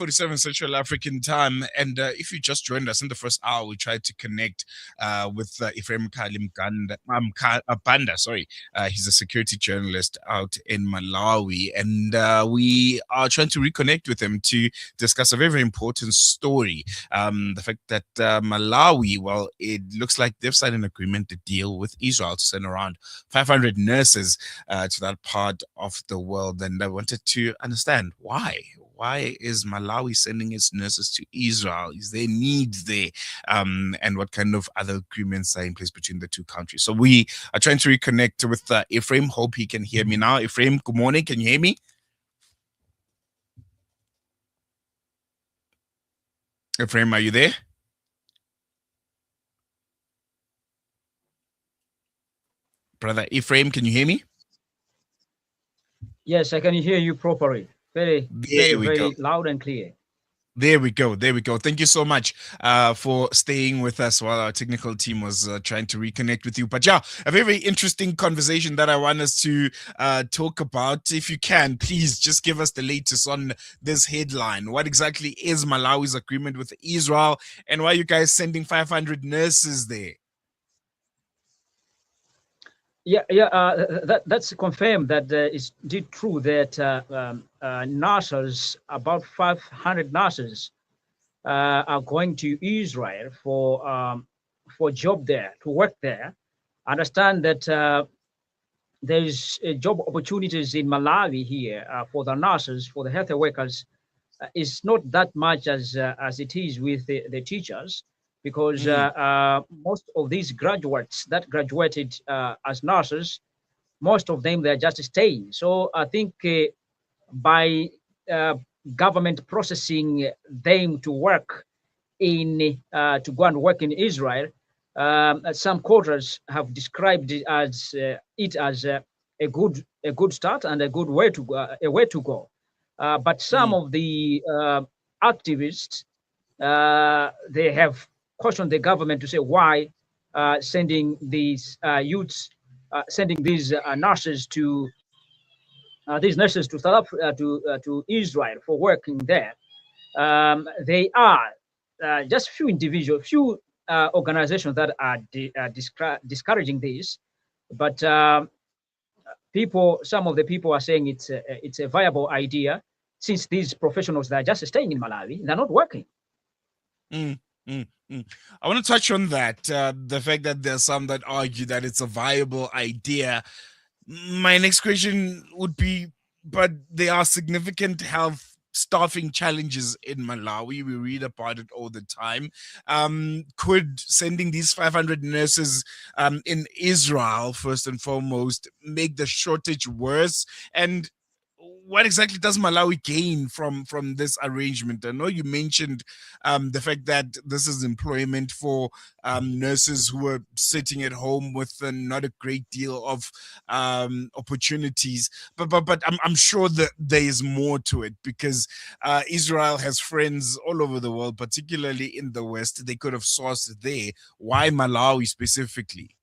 47 Central African time. And if you just joined us in the first hour, we tried to connect with Ephrahim Mkali Banda. Sorry, he's a security journalist out in Malawi, and we are trying to reconnect with him to discuss a very, very important story. The fact that Malawi, well, it looks like they've signed an agreement to deal with Israel to send around 500 nurses to that part of the world, and I wanted to understand why. Why is Malawi sending its nurses to Israel? Is there need there? And what kind of other agreements are in place between the two countries? So we are trying to reconnect with Ephrahim. Hope he can hear me now. Ephrahim, good morning. Can you hear me? Ephrahim, are you there? Brother Ephrahim, can you hear me? Yes, I can hear you properly. Very, There we go. very loud and clear. There we go. There we go. Thank you so much for staying with us while our technical team was trying to reconnect with you. But yeah, a very, very interesting conversation that I want us to talk about. If you can, please just give us the latest on this headline. What exactly is Malawi's agreement with Israel, and why are you guys sending 500 nurses there? That's confirmed that it's indeed true that nurses, about 500 nurses, are going to Israel for job there, to work there. Understand that there's job opportunities in Malawi here for the nurses, for the health workers. It's not that much as it is with the teachers, because most of these graduates that graduated as nurses, most of them they're just staying. So I think by government processing them to work to go and work in Israel, some quarters have described it as a good start and a good way to go, a way to go. But some of the activists, they have questioned the government to say why sending these youths, sending these nurses to South to Israel for working there. They are just few individuals, few organizations that are discouraging this, but some of the people are saying it's a viable idea, since these professionals that are just staying in Malawi, they're not working. Mm, mm, mm. I want to touch on that. The fact that there's some that argue that it's a viable idea. My next question would be, but there are significant health staffing challenges in Malawi. We read about it all the time. Could sending these 500 nurses in Israel, first and foremost, make the shortage worse? And what exactly does Malawi gain from this arrangement? I know you mentioned the fact that this is employment for nurses who are sitting at home with not a great deal of opportunities, but I'm sure that there is more to it, because Israel has friends all over the world, particularly in the West. They could have sourced there. Why Malawi specifically?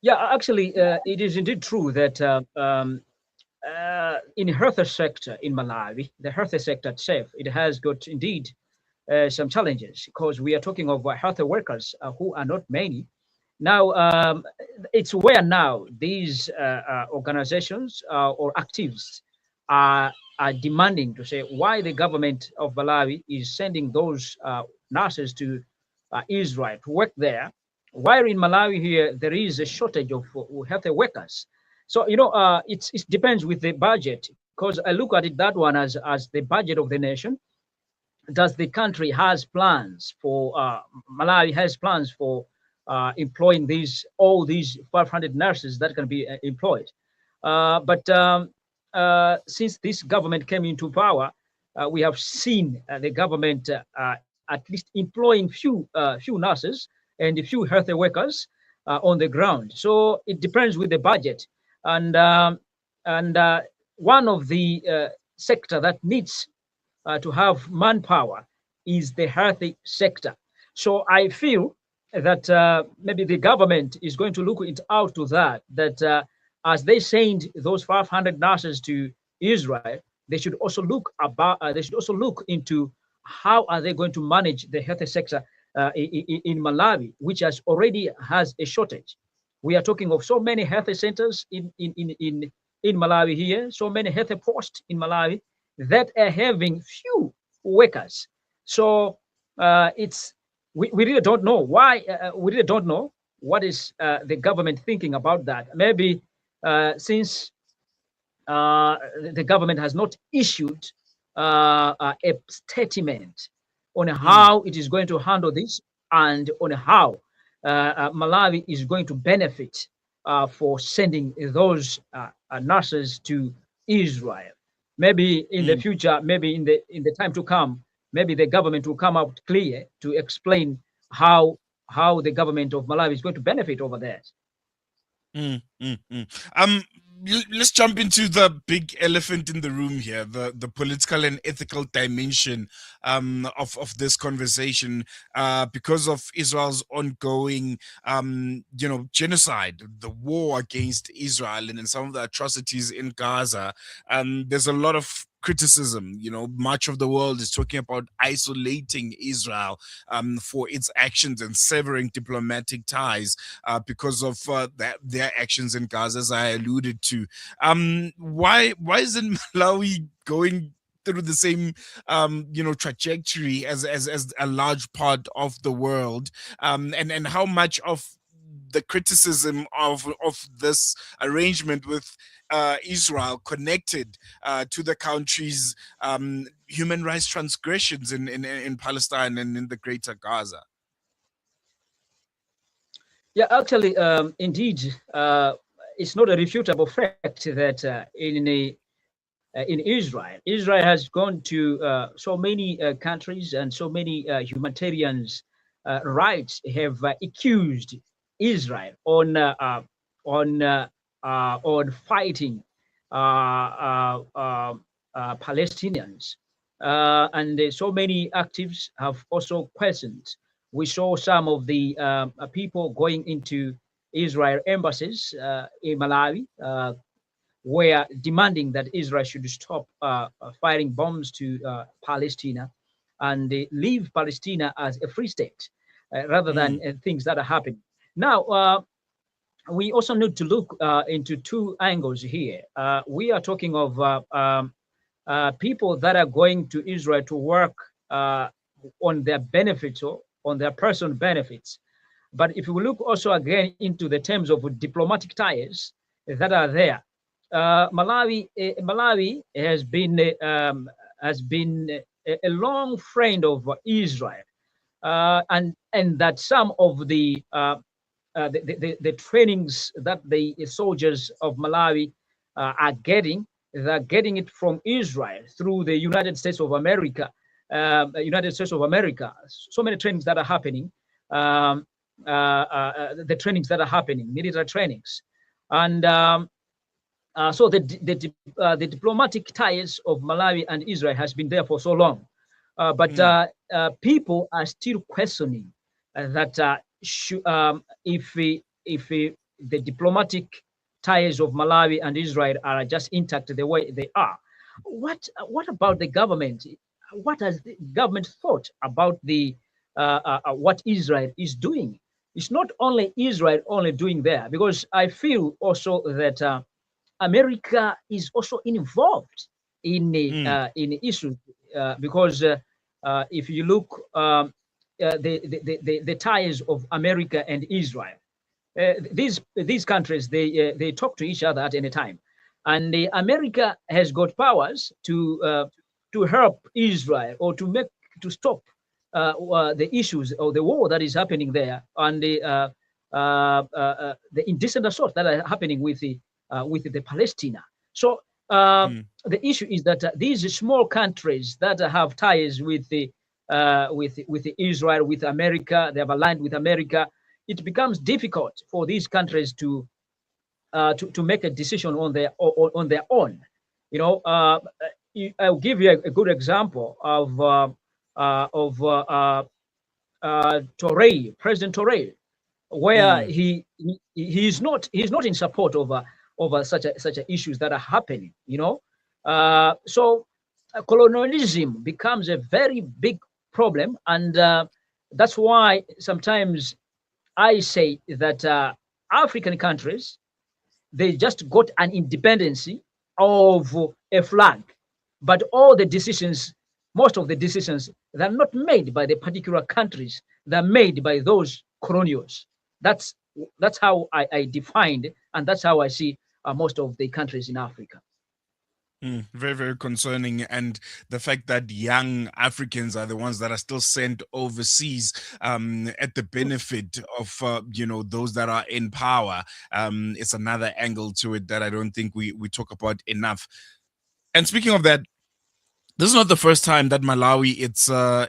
Yeah, actually, it is indeed true that in health sector in Malawi, the health sector itself, it has got indeed some challenges, because we are talking of health workers who are not many. Now, it's where now these organizations or activists are demanding to say why the government of Malawi is sending those nurses to Israel to work there, while in Malawi here there is a shortage of health workers. So it depends with the budget, because I look at it that one as the budget of the nation. Does the country has plans for Malawi has plans for employing all these 500 nurses that can be employed? But since this government came into power, we have seen the government at least employing few nurses and a few health workers on the ground. So it depends with the budget, and one of the sector that needs to have manpower is the healthy sector. So I feel that maybe the government is going to look it out to that as they send those 500 nurses to Israel, they should also look into how are they going to manage the health sector in Malawi, which has a shortage. We are talking of so many health centers in Malawi here, so many health posts in Malawi that are having few workers. So it's we really don't know why. We really don't know what is the government thinking about that. Maybe since uh, the government has not issued a statement on mm, how it is going to handle this and on how Malawi is going to benefit for sending those nurses to Israel. Maybe in the mm. future, maybe in the time to come, maybe the government will come out clear to explain how how the government of Malawi is going to benefit over that. Mm, mm, mm. Let's jump into the big elephant in the room here, the political and ethical dimension of this conversation, because of Israel's ongoing genocide, the war against Israel, and some of the atrocities in Gaza. There's a lot of criticism. Much of the world is talking about isolating Israel for its actions and severing diplomatic ties because of their actions in Gaza, as I alluded to. Why isn't Malawi going through the same trajectory as a large part of the world? And how much of the criticism of this arrangement with Israel connected to the country's human rights transgressions in Palestine and in the greater Gaza? Yeah, actually, indeed, it's not a refutable fact that in Israel has gone to so many countries and so many humanitarians' rights have accused Israel on fighting Palestinians, and so many activists have also questioned. We saw some of the people going into Israel embassies in Malawi, were demanding that Israel should stop firing bombs to Palestine and leave Palestine as a free state rather than Mm, things that are happening. Now, we also need to look into two angles here. We are talking of people that are going to Israel to work on their benefits or on their personal benefits. But if we look also again into the terms of diplomatic ties that are there, Malawi has been a long friend of Israel, and that some of the trainings that the soldiers of Malawi are getting, they're getting it from Israel through the United States of America. United States of America. So many trainings that are happening. The trainings that are happening, military trainings, and so the diplomatic ties of Malawi and Israel has been there for so long, but mm, people are still questioning that if the diplomatic ties of Malawi and Israel are just intact the way they are, what about the government? What has the government thought about the what Israel is doing? It's not only Israel only doing there, because I feel also that America is also involved mm, in issues because if you look the ties of America and Israel, these countries they talk to each other at any time, and America has got powers to help Israel or to stop the issues or the war that is happening there and the indecent assault that are happening with the Palestina. So mm, the issue is that these small countries that have ties with Israel, with America, they have aligned with America. It becomes difficult for these countries to make a decision on their own. You know, I'll give you a good example of Torre, President Torre, where mm, he's not in support over such a issues that are happening. You know, So colonialism becomes a very big problem, and that's why sometimes I say that African countries, they just got an independency of a flag, but all the decisions, most of the decisions, they're not made by the particular countries, they're made by those colonials. that's that's how I defined, and that's how I see most of the countries in Africa. Very, very concerning. And the fact that young Africans are the ones that are still sent overseas at the benefit of, those that are in power. It's another angle to it that I don't think we talk about enough. And speaking of that, this is not the first time that Malawi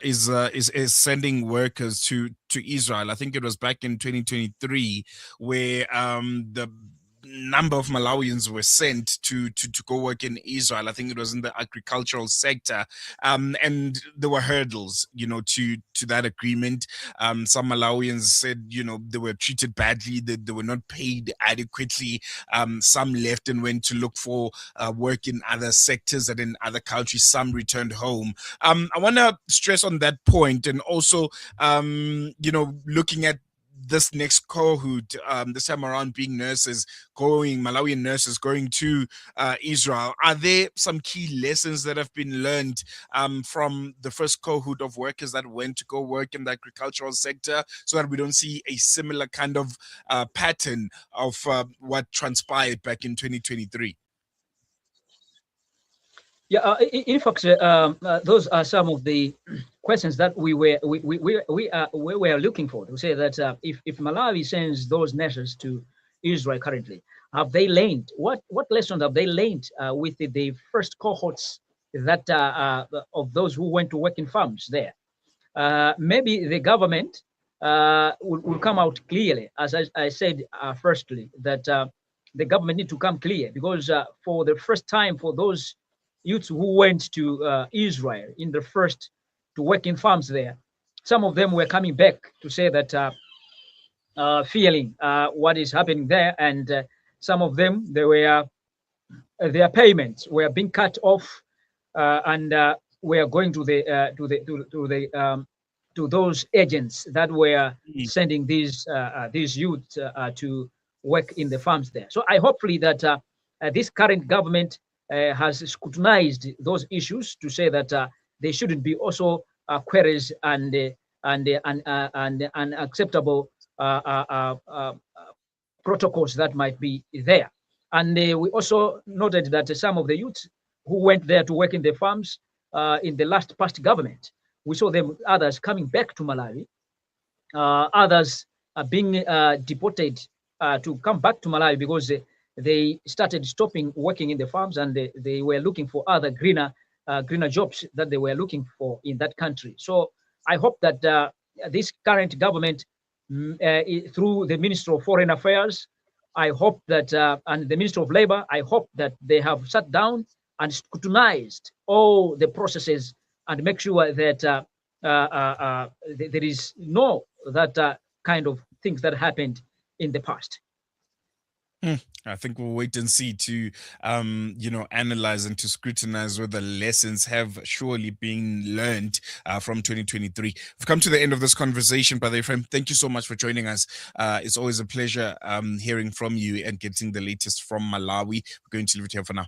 is sending workers to Israel. I think it was back in 2023 where the number of Malawians were sent to go work in Israel. I think it was in the agricultural sector, and there were hurdles, to that agreement. Some Malawians said, they were treated badly, that they were not paid adequately. Some left and went to look for work in other sectors and in other countries. Some returned home. I want to stress on that point, and also, looking at this next cohort, this time around being nurses, Malawian nurses going to Israel. Are there some key lessons that have been learned from the first cohort of workers that went to go work in the agricultural sector, so that we don't see a similar kind of pattern of what transpired back in 2023? Yeah, in fact, those are some of the questions that we were looking for. To say that if Malawi sends those nurses to Israel currently, have they learned what lessons have they learned with the first cohorts that of those who went to work in farms there? Maybe the government will come out clearly, as I said firstly, that the government need to come clear, because for the first time, for those youths who went to Israel in the first to work in farms there, some of them were coming back to say that feeling what is happening there, and some of them, they were their payments were being cut off, and were going to those agents that were Mm. sending these youth to work in the farms there. So I hopefully that this current government has scrutinized those issues to say that they shouldn't be also queries and unacceptable protocols that might be there. And we also noted that some of the youths who went there to work in the farms in the last past government, we saw them, others coming back to Malawi, others being deported to come back to Malawi because they started stopping working in the farms, and they were looking for other greener jobs that they were looking for in that country. So I hope that this current government, through the Minister of Foreign Affairs, I hope that, and the Minister of Labor, I hope that they have sat down and scrutinized all the processes and make sure that there is no that kind of things that happened in the past. I think we'll wait and see to, analyze and to scrutinize whether lessons have surely been learned from 2023. We've come to the end of this conversation, Brother Ephrahim. Thank you so much for joining us. It's always a pleasure hearing from you and getting the latest from Malawi. We're going to leave it here for now.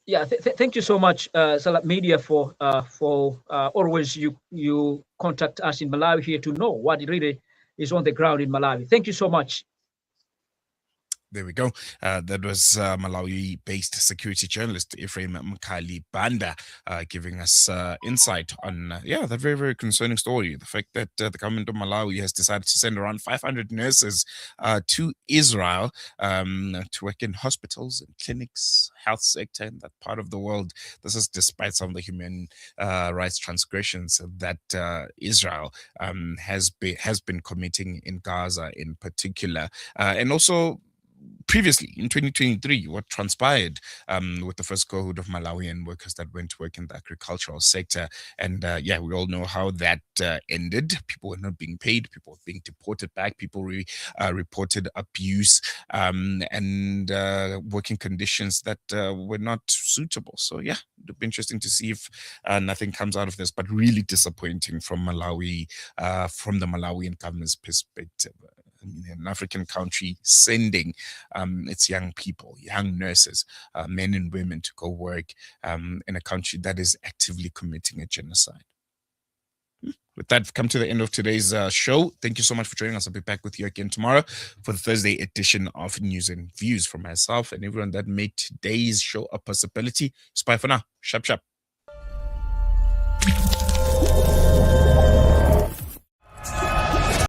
Yeah, thank you so much, Salat Media, for always you contact us in Malawi here to know what really is on the ground in Malawi. Thank you so much. There we go. That was Malawi-based security journalist Ephrahim Mkali Banda giving us insight on, that very, very concerning story. The fact that the government of Malawi has decided to send around 500 nurses to Israel to work in hospitals and clinics, health sector in that part of the world. This is despite some of the human rights transgressions that Israel has been committing in Gaza in particular. And also, previously in 2023, what transpired with the first cohort of Malawian workers that went to work in the agricultural sector. And yeah, we all know how that ended. People were not being paid, people were being deported back, people reported abuse and working conditions that were not suitable. So yeah, it'll be interesting to see if nothing comes out of this, but really disappointing from Malawi, from the Malawian government's perspective. I mean, an African country sending its young people, young nurses, men and women to go work in a country that is actively committing a genocide. With that, we've come to the end of today's show. Thank you so much for joining us. I'll be back with you again tomorrow for the Thursday edition of News and Views. From myself and everyone that made today's show a possibility. It's bye for now. Shap, shap.